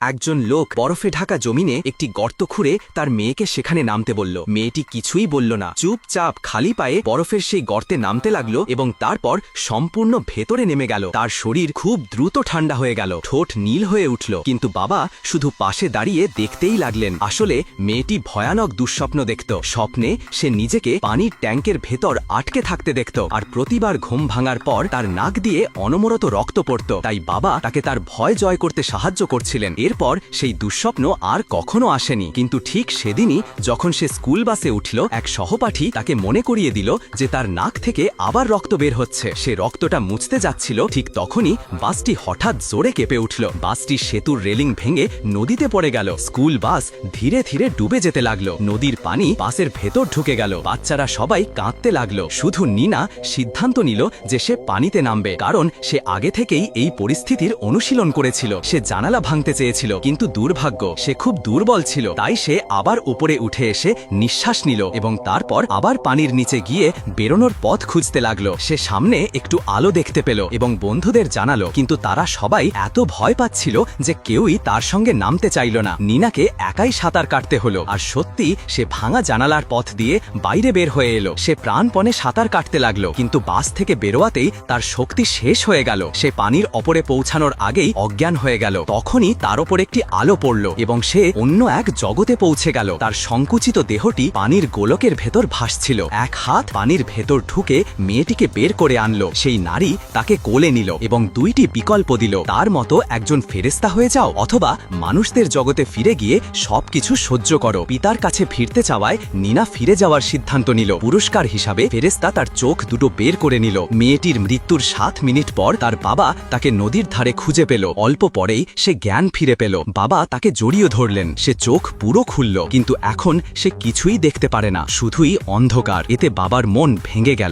একজন লোক বরফে ঢাকা জমিনে একটি গর্ত খুঁড়ে তার মেয়েকে সেখানে নামতে বলল। মেয়েটি কিছুই বলল না, চুপচাপ খালি পায়ে বরফের সেই গর্তে নামতে লাগলো এবং তারপর সম্পূর্ণ ভেতরে নেমে গেল। তার শরীর খুব দ্রুত ঠান্ডা হয়ে গেল, ঠোঁট নীল হয়ে উঠল, কিন্তু বাবা শুধু পাশে দাঁড়িয়ে দেখতেই লাগলেন। আসলে মেয়েটি ভয়ানক দুঃস্বপ্ন দেখত। স্বপ্নে সে নিজেকে পানির ট্যাঙ্কের ভেতর আটকে থাকতে দেখত, আর প্রতিবার ঘুম ভাঙার পর তার নাক দিয়ে অনবরত রক্ত পড়ত। তাই বাবা তাকে তার ভয় জয় করতে সাহায্য করছিলেন। এরপর সেই দুঃস্বপ্ন আর কখনো আসেনি। কিন্তু ঠিক সেদিনই যখন সে স্কুল বাসে উঠল, এক সহপাঠী তাকে মনে করিয়ে দিল যে তার নাক থেকে আবার রক্ত বের হচ্ছে। সে রক্তটা মুছতে যাচ্ছিল, ঠিক তখনই বাসটি হঠাৎ জোরে কেঁপে উঠল। বাসটি সেতুর রেলিং ভেঙে নদীতে পড়ে গেল। স্কুল বাস ধীরে ধীরে ডুবে যেতে লাগলো। নদীর পানি বাসের ভেতর ঢুকে গেল। বাচ্চারা সবাই কাঁদতে লাগলো। শুধু নীনা সিদ্ধান্ত নিল যে সে পানিতে নামবে, কারণ সে আগে থেকেই এই পরিস্থিতির অনুশীলন করেছিল। সে জানালা ভাঙতে চেয়েছিল, কিন্তু দুর্ভাগ্য, সে খুব দুর্বল ছিল। তাই সে আবার উপরে উঠে এসে নিঃশ্বাস নিল এবং তারপর আবার পানির নিচে গিয়ে বেরোনোর পথ খুঁজতে লাগলো। সে সামনে একটু আলো দেখতে পেল এবং বন্ধুদের জানালো, কিন্তু তারা সবাই এত ভয় পাচ্ছিল যে কেউই তার সঙ্গে নামতে চাইল না। নীনাকে একাই সাঁতার কাটতে হলো, আর সত্যি সে ভাঙা জানালার পথ দিয়ে বাইরে বের হয়ে এলো। সে প্রাণপণে সাঁতার কাটতে লাগলো, কিন্তু বাস থেকে বেরোয়াতেই তার শক্তি শেষ হয়ে গেল। সে পানির ওপরে পৌঁছানোর আগেই অজ্ঞান হয়ে গেল। তখনই তার ওপর একটি আলো পড়ল এবং সে অন্য এক জগতে পৌঁছে গেল। তার সংকুচিত দেহটি পানির গোলকের ভেতর ভাসছিল। এক হাত পানির ভেতর ঢুকে মেয়েটিকে বের করে আনলো। সেই নারী তাকে কোলে নিল এবং দুইটি বিকল্প দিল, তার মতো একজন ফেরেশতা হয়ে যাও, অথবা মানুষদের জগতে ফিরে গিয়ে সবকিছু সহ্য করো। পিতার কাছে ফিরতে চাওয়ায় নীনা ফিরে যাওয়ার সিদ্ধান্ত নিল। পুরস্কার হিসাবে ফেরেশতা তার চোখ দুটো বের করে নিল। মেয়েটির মৃত্যুর 7 মিনিট পর তার বাবা তাকে নদীর ধারে খুঁজে পেল। অল্প পরেই সে জ্ঞান ফিরে পেল। বাবা তাকে জড়িয়ে ধরলেন। সে চোখ পুরো খুলল, কিন্তু এখন সে কিছুই দেখতে পারে না, শুধুই অন্ধকার। এতে বাবার মন ভেঙে গেল।